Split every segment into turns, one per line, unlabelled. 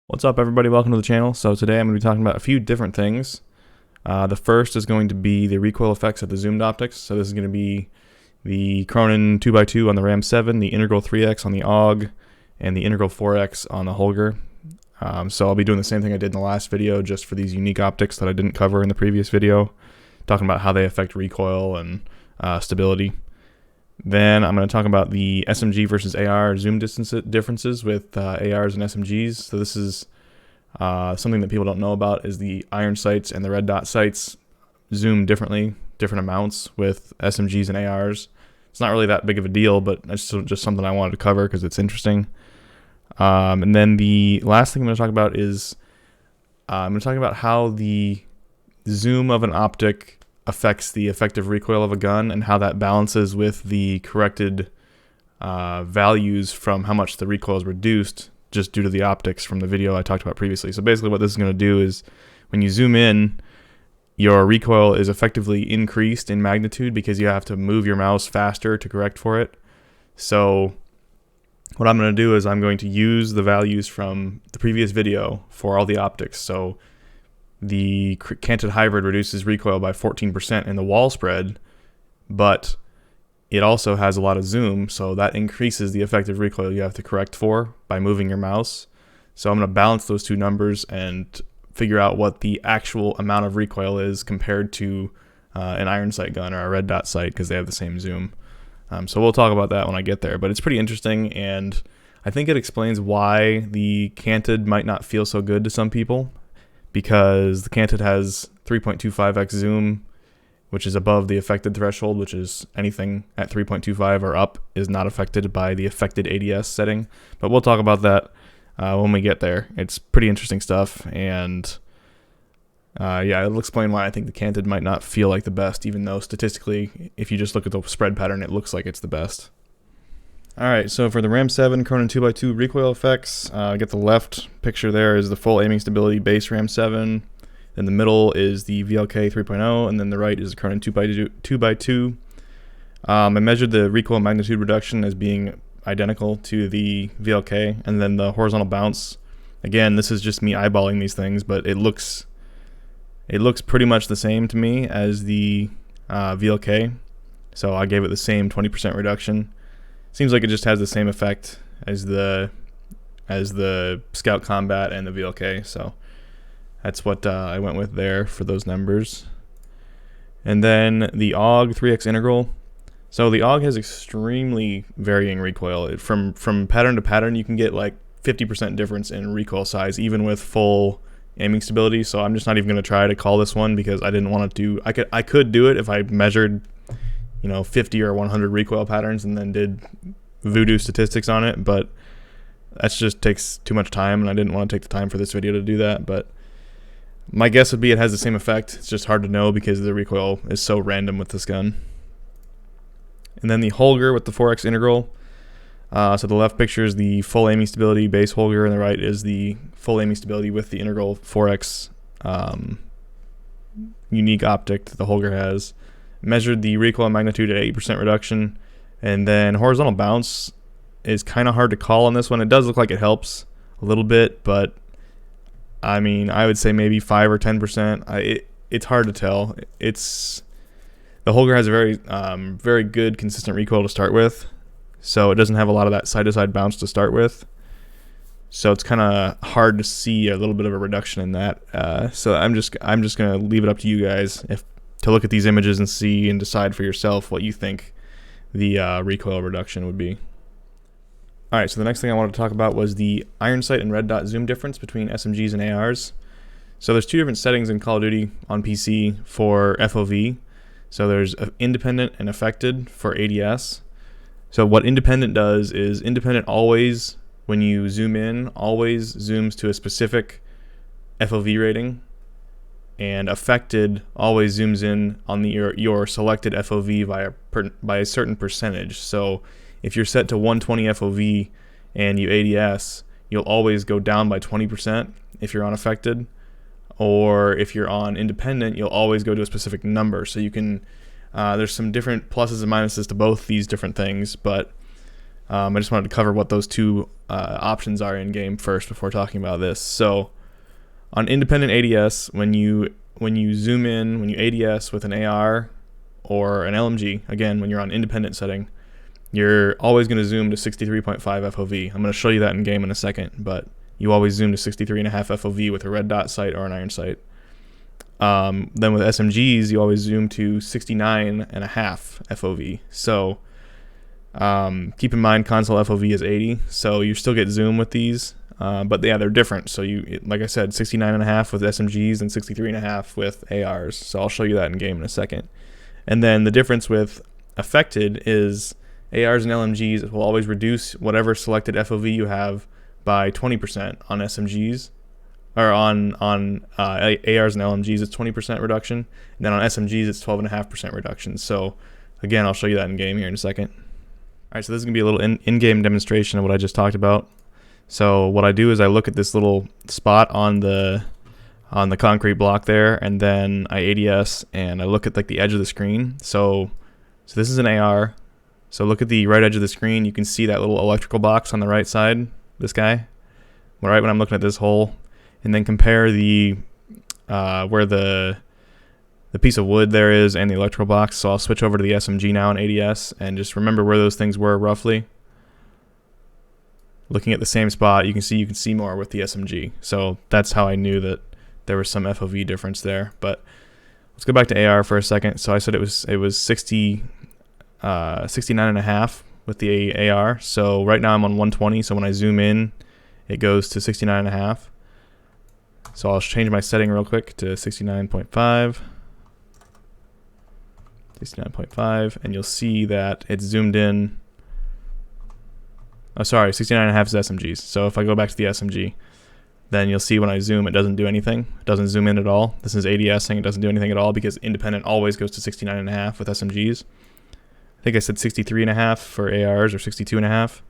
What's up, everybody? Welcome to the channel. So today I'm going to be talking about a few different things. The first is going to be the recoil effects of the zoomed optics. So this is going to be the Cronen 2x2 on the Ram 7, the integral 3x on the AUG, and the integral 4x on the Holger. So I'll be doing the same thing I did in the last video, just for these unique optics that I didn't cover in the previous video, talking about how they affect recoil and stability. Then I'm going to talk about the SMG versus AR zoom distance differences with ARs and SMGs. So this is something that people don't know about, is the iron sights and the red dot sights zoom differently, different amounts with SMGs and ARs. It's not really that big of a deal, but it's just something I wanted to cover because it's interesting. And then the last thing I'm going to talk about is I'm going to talk about how the zoom of an optic affects the effective recoil of a gun and how that balances with the corrected values from how much the recoil is reduced just due to the optics from the video I talked about previously. So basically what this is going to do is when you zoom in, your recoil is effectively increased in magnitude because you have to move your mouse faster to correct for it. So what I'm going to do is I'm going to use the values from the previous video for all the optics. So the Canted Hybrid reduces recoil by 14% in the wall spread, but it also has a lot of zoom, so that increases the effective recoil you have to correct for by moving your mouse. So I'm going to balance those two numbers and figure out what the actual amount of recoil is compared to an iron sight gun or a red dot sight, because they have the same zoom. So we'll talk about that when I get there, but it's pretty interesting, and I think it explains why the Canted might not feel so good to some people, because the Canted has 3.25x zoom, which is above the affected threshold, which is anything at 3.25 or up is not affected by the affected ADS setting. But we'll talk about that when we get there. It's pretty interesting stuff, and yeah, it'll explain why I think the Canted might not feel like the best, even though statistically, if you just look at the spread pattern, it looks like it's the best. Alright, so for the Ram 7 Cronen 2x2 recoil effects, get the left picture there is the full aiming stability base Ram 7, then the middle is the VLK 3.0, and then the right is the Cronen 2x2. I measured the recoil magnitude reduction as being identical to the VLK, and then the horizontal bounce. Again, this is just me eyeballing these things, but it looks pretty much the same to me as the VLK, so I gave it the same 20% reduction. Seems like it just has the same effect as the Scout Combat and the VLK, so that's what I went with there for those numbers. And then the AUG 3x integral. So the AUG has extremely varying recoil. From pattern to pattern, you can get like 50% difference in recoil size, even with full aiming stability. So I'm just not even going to try to call this one because I didn't want to do. I could do it if I measured 50 or 100 recoil patterns and then did voodoo statistics on it, but that just takes too much time, and I didn't want to take the time for this video to do that. But my guess would be it has the same effect. It's just hard to know because the recoil is so random with this gun. And then the Holger with the 4x integral. So the left picture is the full aiming stability base Holger, and the right is the full aiming stability with the integral 4x unique optic that the Holger has. Measured the recoil magnitude at 8% reduction, and then horizontal bounce is kind of hard to call on this one. It does look like it helps a little bit, but I mean, I would say maybe 5 or 10%. It's hard to tell. The Holger has a very good consistent recoil to start with, so it doesn't have a lot of that side-to-side bounce to start with. So it's kind of hard to see a little bit of a reduction in that. So I'm just gonna leave it up to you guys to look at these images and see and decide for yourself what you think the recoil reduction would be. Alright, so the next thing I wanted to talk about was the iron sight and red dot zoom difference between SMGs and ARs. So there's two different settings in Call of Duty on PC for FOV. So there's independent and affected for ADS. So what independent does is independent always, when you zoom in, always zooms to a specific FOV rating, and affected always zooms in on your selected FOV by a certain percentage. So if you're set to 120 FOV and you ADS, you'll always go down by 20% if you're on affected, or if you're on independent, you'll always go to a specific number. So you can there's some different pluses and minuses to both these different things, but I just wanted to cover what those two options are in game first before talking about this. So on independent ADS, when you zoom in, when you ADS with an AR or an LMG, again, when you're on independent setting, you're always going to zoom to 63.5 FOV. I'm going to show you that in game in a second, but you always zoom to 63.5 FOV with a red dot sight or an iron sight. Then with SMGs, you always zoom to 69.5 FOV. So keep in mind console FOV is 80, so you still get zoom with these, but yeah, they're different. So like I said, 69.5 with SMGs and 63.5 with ARs. So I'll show you that in game in a second. And then the difference with affected is ARs and LMGs will always reduce whatever selected FOV you have by 20% on SMGs, or on ARs and LMGs it's 20% reduction, and then on SMGs it's 12.5% reduction. So again, I'll show you that in game here in a second. Alright, so this is going to be a little in-game demonstration of what I just talked about. So what I do is I look at this little spot on the concrete block there, and then I ADS and I look at like the edge of the screen. So this is an AR. So look at the right edge of the screen. You can see that little electrical box on the right side, this guy, right when I'm looking at this hole, and then compare the where the piece of wood there is and the electrical box. So I'll switch over to the SMG now in ADS and just remember where those things were roughly. Looking at the same spot, you can see more with the SMG. So that's how I knew that there was some FOV difference there. But let's go back to AR for a second. So I said it was 69.5 with the AR. So right now I'm on 120. So when I zoom in, it goes to 69.5. So I'll change my setting real quick to 69.5. 69.5, and you'll see that it's zoomed in. Oh, sorry, 69.5 is SMGs. So if I go back to the SMG, then you'll see when I zoom, it doesn't do anything. It doesn't zoom in at all. This is ADSing. It doesn't do anything at all because independent always goes to 69.5 with SMGs. I think I said 63.5 for ARs or 62.5.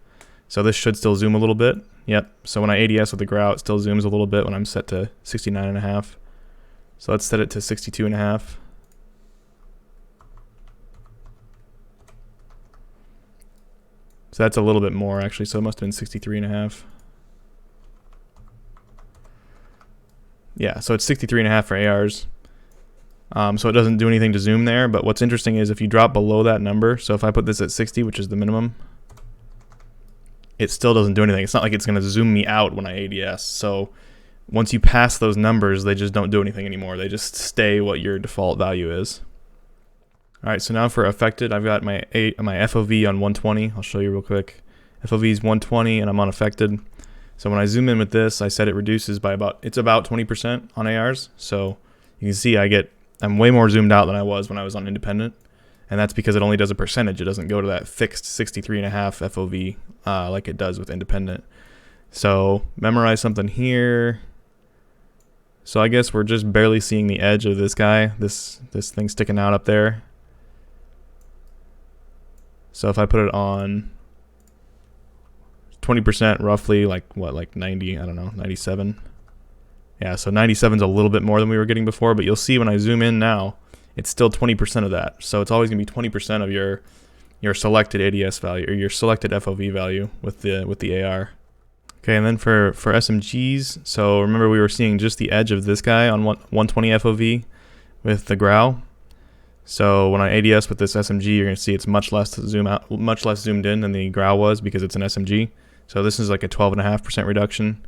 So this should still zoom a little bit. Yep. So when I ADS with the grout, it still zooms a little bit when I'm set to 69.5. So let's set it to 62.5. So that's a little bit more actually, so it must have been 63.5. Yeah, so it's 63.5 for ARs. So it doesn't do anything to zoom there, but what's interesting is if you drop below that number, so if I put this at 60, which is the minimum, it still doesn't do anything. It's not like it's going to zoom me out when I ADS. So once you pass those numbers, they just don't do anything anymore. They just stay what your default value is. Alright, so now for affected, I've got my FOV on 120. I'll show you real quick. FOV is 120 and I'm on affected. So when I zoom in with this, I said it reduces by about 20% on ARs. So you can see I'm way more zoomed out than I was when I was on independent. And that's because it only does a percentage. It doesn't go to that fixed 63.5 FOV like it does with independent. So memorize something here. So I guess we're just barely seeing the edge of this guy, this thing sticking out up there. So if I put it on 20% roughly, like 90, I don't know, 97. Yeah, so 97 is a little bit more than we were getting before, but you'll see when I zoom in now, it's still 20% of that. So it's always going to be 20% of your selected ADS value or your selected FOV value with the AR. Okay, and then for SMGs, so remember we were seeing just the edge of this guy on 120 FOV with the growl. So when I ADS with this SMG, you're going to see it's much less zoomed in than the growl was because it's an SMG. So this is like a 12.5% reduction.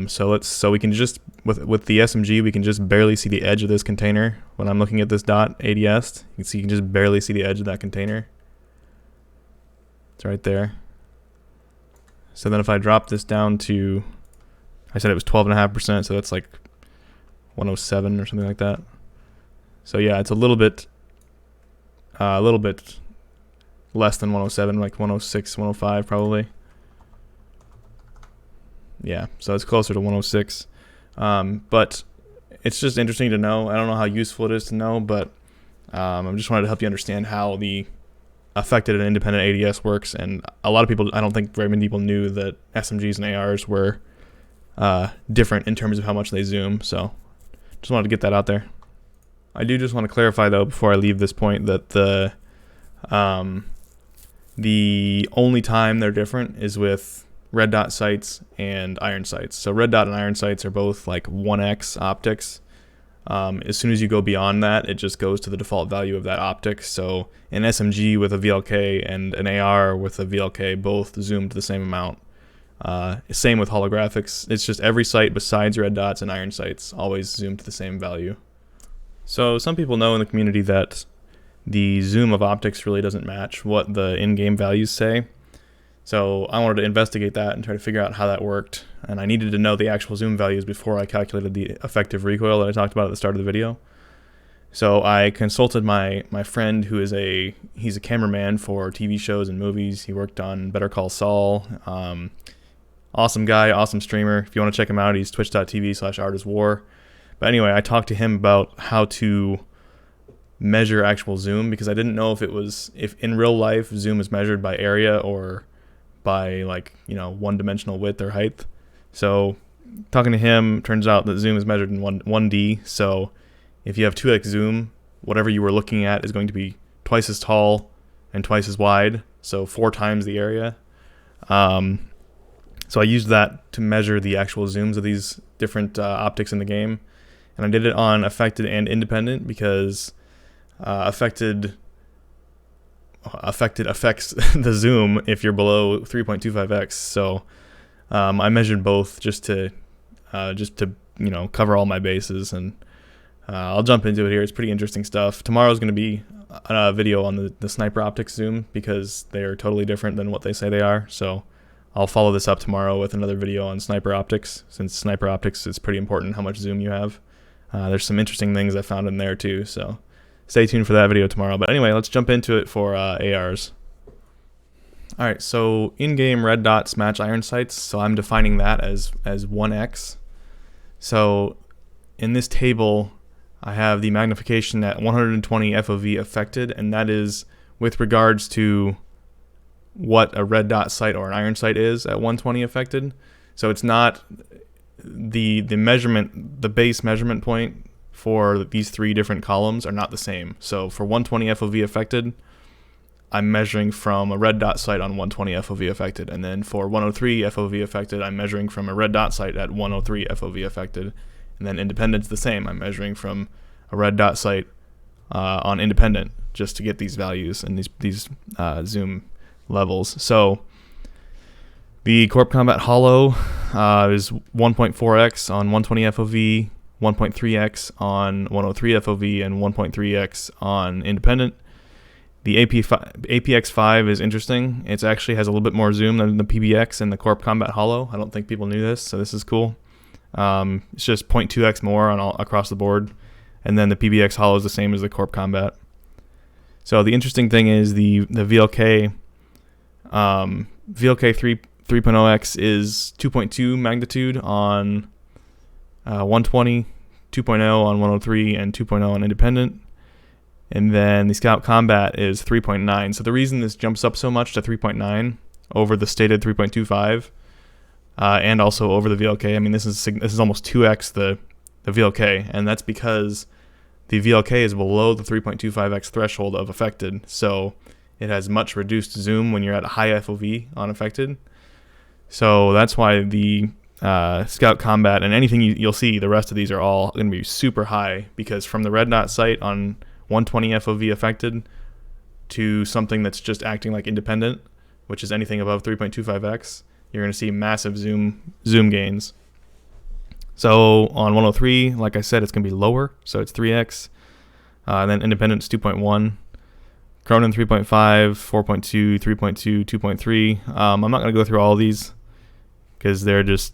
So we can just with the SMG we can just barely see the edge of this container. When I'm looking at this dot ADS, you can just barely see the edge of that container. It's right there. So then if I drop this down to, I said it was 12.5%, so that's like 107 or something like that. So yeah, it's a little bit less than 107, like 106, 105 probably. Yeah, so it's closer to 106. But it's just interesting to know. I don't know how useful it is to know, but I just wanted to help you understand how the affected and independent ADS works. And a lot of people, I don't think very many people knew that SMGs and ARs were different in terms of how much they zoom. So just wanted to get that out there. I do just want to clarify though before I leave this point that the The only time they're different is with red dot sights and iron sights. So red dot and iron sights are both like 1x optics. As soon as you go beyond that, it just goes to the default value of that optic. So an SMG with a VLK and an AR with a VLK both zoom to the same amount. Same with holographics. It's just every sight besides red dots and iron sights always zoom to the same value. So some people know in the community that the zoom of optics really doesn't match what the in-game values say. So I wanted to investigate that and try to figure out how that worked. And I needed to know the actual zoom values before I calculated the effective recoil that I talked about at the start of the video. So I consulted my friend who is he's a cameraman for TV shows and movies. He worked on Better Call Saul. Awesome guy, awesome streamer. If you want to check him out, he's twitch.tv/artiswar. But anyway, I talked to him about how to measure actual zoom, because I didn't know if in real life zoom is measured by area or by one-dimensional width or height. So talking to him, turns out that zoom is measured in 1D. So if you have 2x zoom, whatever you were looking at is going to be twice as tall and twice as wide, so 4 times the area. So I used that to measure the actual zooms of these different optics in the game. And I did it on affected and independent because affected affects the zoom if you're below 3.25x. So I measured both just to cover all my bases, and I'll jump into it here. It's pretty interesting stuff. Tomorrow's going to be a video on the sniper optics zoom, because they are totally different than what they say they are. So I'll follow this up tomorrow with another video on sniper optics, since sniper optics is pretty important how much zoom you have. There's some interesting things I found in there too, so stay tuned for that video tomorrow. But anyway, let's jump into it for ARs. Alright, so in-game red dots match iron sights, so I'm defining that as 1x. So in this table, I have the magnification at 120 FOV affected, and that is with regards to what a red dot sight or an iron sight is at 120 affected. So it's not the base measurement point for these 3 different columns are not the same. So for 120 FOV affected, I'm measuring from a red dot sight on 120 FOV affected, and then for 103 FOV affected, I'm measuring from a red dot sight at 103 FOV affected, and then independent's the same. I'm measuring from a red dot sight on independent, just to get these values and these zoom levels. So the Corp Combat Hollow is 1.4x on 120 FOV, 1.3x on 103 FOV, and 1.3x on independent. The APX5 is interesting. It actually has a little bit more zoom than the PBX and the Corp Combat Hollow. I don't think people knew this, so this is cool. It's just 0.2x more across the board, and then the PBX Hollow is the same as the Corp Combat. So the interesting thing is the VLK 3.0x is 2.2 magnitude on 120, 2.0 on 103, and 2.0 on independent. And then the Scout Combat is 3.9. So the reason this jumps up so much to 3.9 over the stated 3.25, and also over the VLK, I mean, this is almost 2x the VLK, and that's because the VLK is below the 3.25x threshold of affected. So it has much reduced zoom when you're at a high FOV on affected. So that's why the Scout Combat and anything you'll see, the rest of these are all going to be super high, because from the red dot sight on 120 FOV affected to something that's just acting like independent, which is anything above 3.25x, you're going to see massive zoom gains. So on 103, like I said, it's going to be lower, so it's 3x. And then independent's 2.1. Cronen 3.5, 4.2, 3.2, 2.3. I'm not going to go through all of these because it's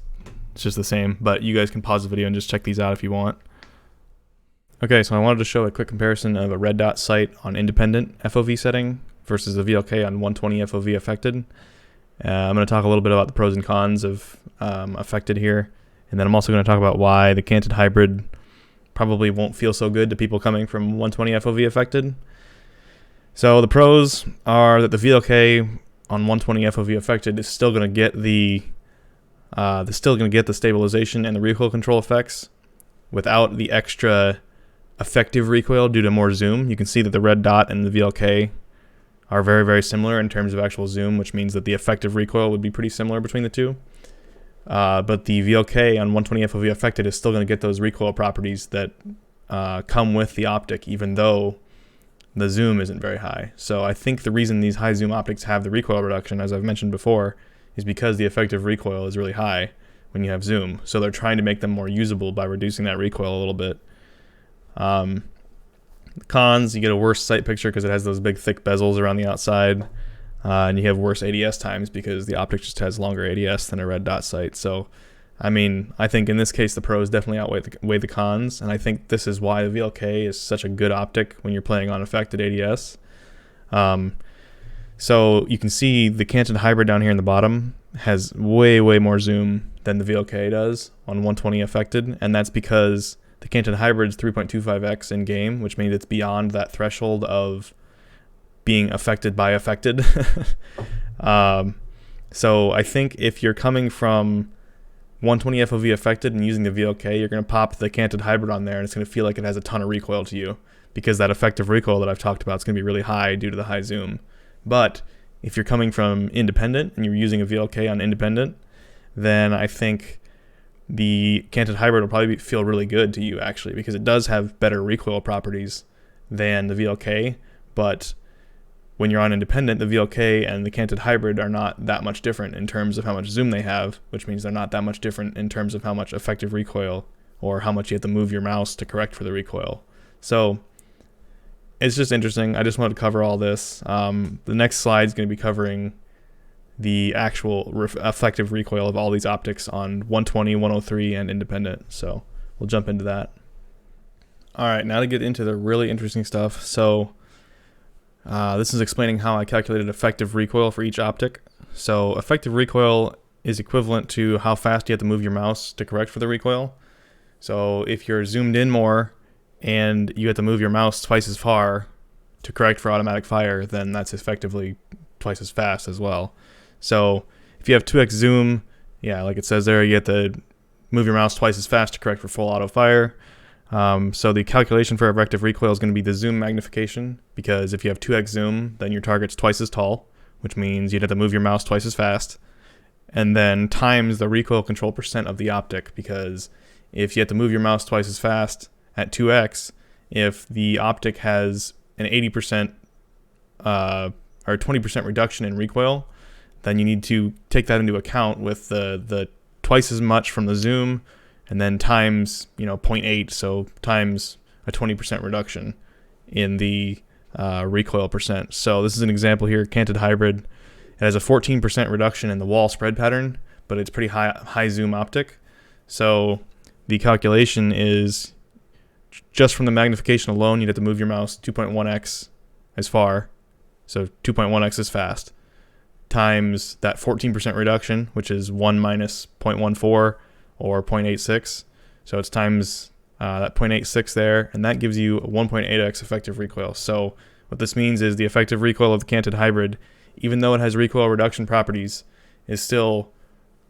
just the same, but you guys can pause the video and just check these out if you want. Okay, so I wanted to show a quick comparison of a red dot sight on independent FOV setting versus a VLK on 120 FOV affected. I'm going to talk a little bit about the pros and cons of affected here, and then I'm also going to talk about why the Canted Hybrid probably won't feel so good to people coming from 120 FOV affected. So the pros are that the VLK on 120 FOV affected is still going to get the stabilization and the recoil control effects without the extra effective recoil due to more zoom. You can see that the red dot and the VLK are very, very similar in terms of actual zoom, which means that the effective recoil would be pretty similar between the two. But the VLK on 120 FOV affected is still going to get those recoil properties that come with the optic, even though the zoom isn't very high. So I think the reason these high zoom optics have the recoil reduction, as I've mentioned before, is because the effective recoil is really high when you have zoom. So they're trying to make them more usable by reducing that recoil a little bit. The cons, you get a worse sight picture because it has those big thick bezels around the outside, and you have worse ADS times because the optic just has longer ADS than a red dot sight. So I mean, I think in this case the pros definitely outweigh the cons, and I think this is why the VLK is such a good optic when you're playing on affected ADS. So you can see the Canted Hybrid down here in the bottom has way more zoom than the VLK does on 120 affected, and that's because the Canted Hybrid's 3.25x in game, which means it's beyond that threshold of being affected by affected. So I think if you're coming from 120 FOV affected and using the VLK, you're going to pop the Canted Hybrid on there and it's going to feel like it has a ton of recoil to you because that effective recoil that I've talked about is going to be really high due to the high zoom. But if you're coming from independent and you're using a VLK on independent, then I think the Canted Hybrid will probably feel really good to you actually, because it does have better recoil properties than the VLK. But when you're on independent, the VLK and the Canted Hybrid are not that much different in terms of how much zoom they have, which means they're not that much different in terms of how much effective recoil or how much you have to move your mouse to correct for the recoil. So it's just interesting. I just wanted to cover all this. The next slide is going to be covering the actual effective recoil of all these optics on 120, 103, and independent. So we'll jump into that. All right, now to get into the really interesting stuff. So this is explaining how I calculated effective recoil for each optic. So effective recoil is equivalent to how fast you have to move your mouse to correct for the recoil. So if you're zoomed in more and you have to move your mouse twice as far to correct for automatic fire, then that's effectively twice as fast as well. So if you have 2x zoom, yeah, like it says there, you have to move your mouse twice as fast to correct for full auto fire. So the calculation for effective recoil is going to be the zoom magnification, because if you have 2x zoom, then your target's twice as tall, which means you'd have to move your mouse twice as fast, and then times the recoil control percent of the optic, because if you have to move your mouse twice as fast at 2x, if the optic has an 80% or 20% reduction in recoil, then you need to take that into account with the twice as much from the zoom, and then times 0.8, so times a 20% reduction in the recoil percent. So this is an example here, Canted Hybrid. It has a 14% reduction in the wall spread pattern, but it's pretty high zoom optic. So the calculation is just from the magnification alone, you'd have to move your mouse 2.1x as far, so 2.1x as fast, times that 14% reduction, which is 1 minus 0.14 or 0.86. So it's times that 0.86 there, and that gives you a 1.8x effective recoil. So what this means is the effective recoil of the Canted Hybrid, even though it has recoil reduction properties, is still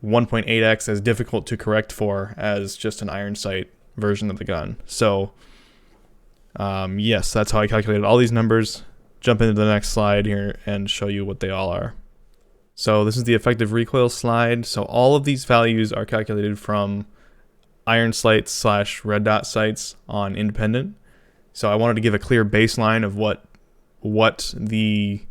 1.8x as difficult to correct for as just an iron sight version of the gun. So yes, that's how I calculated all these numbers. Jump into the next slide here and show you what they all are. So this is the effective recoil slide. So all of these values are calculated from iron sights / red dot sights on independent. So I wanted to give a clear baseline of what the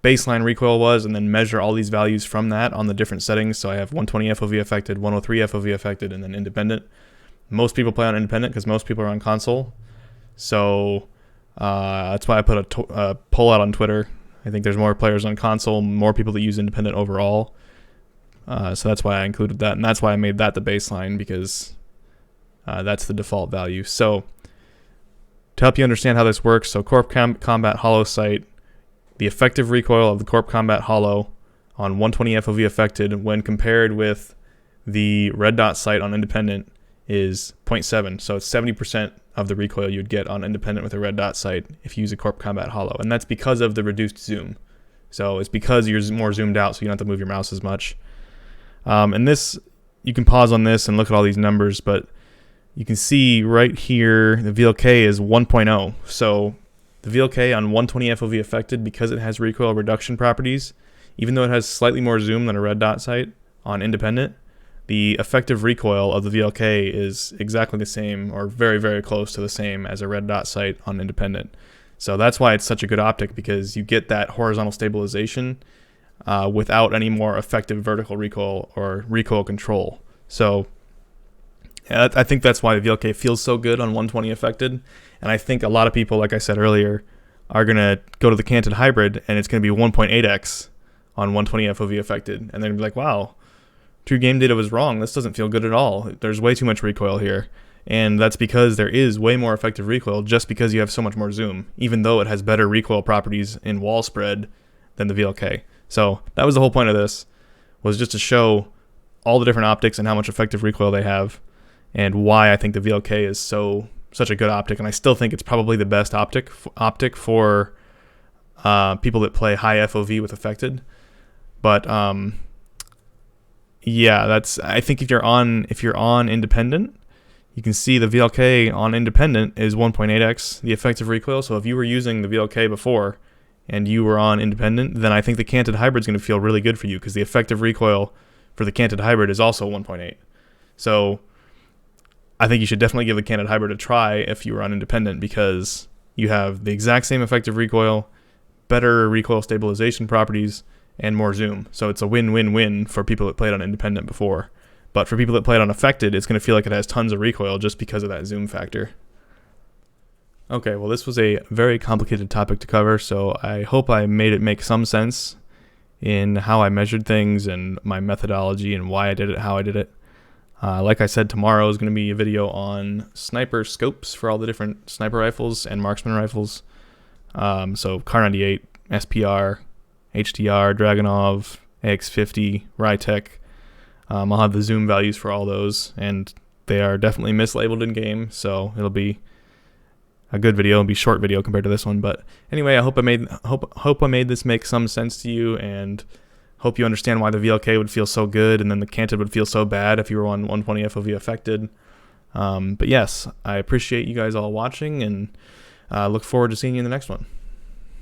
baseline recoil was, and then measure all these values from that on the different settings. So I have 120 FOV affected, 103 FOV affected, and then independent. Most people play on independent because most people are on console. So that's why I put a poll out on Twitter. I think there's more players on console, more people that use independent overall. So that's why I included that, and that's why I made that the baseline, because that's the default value. So to help you understand how this works, so Corp Combat Hollow sight, the effective recoil of the Corp Combat Hollow on 120 FOV affected when compared with the red dot sight on independent is 0.7. So it's 70% of the recoil you'd get on independent with a red dot sight if you use a Corp Combat Hollow. And that's because of the reduced zoom. So it's because you're more zoomed out, so you don't have to move your mouse as much. And this, you can pause on this and look at all these numbers, but you can see right here the VLK is 1.0. So the VLK on 120 FOV affected, because it has recoil reduction properties, even though it has slightly more zoom than a red dot sight on independent, the effective recoil of the VLK is exactly the same or very, very close to the same as a red dot sight on independent. So that's why it's such a good optic, because you get that horizontal stabilization without any more effective vertical recoil or recoil control. So I think that's why the VLK feels so good on 120 affected. And I think a lot of people, like I said earlier, are going to go to the Canted Hybrid and it's going to be 1.8x on 120 FOV affected. And they're going to be like, wow, True Game Data was wrong. This doesn't feel good at all. There's way too much recoil here. And that's because there is way more effective recoil just because you have so much more zoom, even though it has better recoil properties in wall spread than the VLK. So that was the whole point of this, was just to show all the different optics and how much effective recoil they have, and why I think the VLK is such a good optic. And I still think it's probably the best optic for people that play high FOV with affected. But yeah, I think if you're on independent, you can see the VLK on independent is 1.8x the effective recoil. So if you were using the VLK before and you were on independent, then I think the Canted Hybrid is going to feel really good for you, because the effective recoil for the Canted Hybrid is also 1.8. So I think you should definitely give the Canted Hybrid a try if you were on independent, because you have the exact same effective recoil, better recoil stabilization properties, and more zoom. So it's a win-win-win for people that played on independent before. But for people that played on affected, it's going to feel like it has tons of recoil just because of that zoom factor. Okay, well, this was a very complicated topic to cover, so I hope I made it make some sense in how I measured things and my methodology and why I did it, how I did it. Like I said, tomorrow is going to be a video on sniper scopes for all the different sniper rifles and marksman rifles. So Kar 98, SPR, HDR, Dragunov, AX50, Rytec. I'll have the zoom values for all those, and they are definitely mislabeled in game, so it'll be a good video. It'll be a short video compared to this one. But anyway, I hope I made this make some sense to you, and hope you understand why the VLK would feel so good and then the Canted would feel so bad if you were on 120 FOV affected. But yes, I appreciate you guys all watching, and look forward to seeing you in the next one.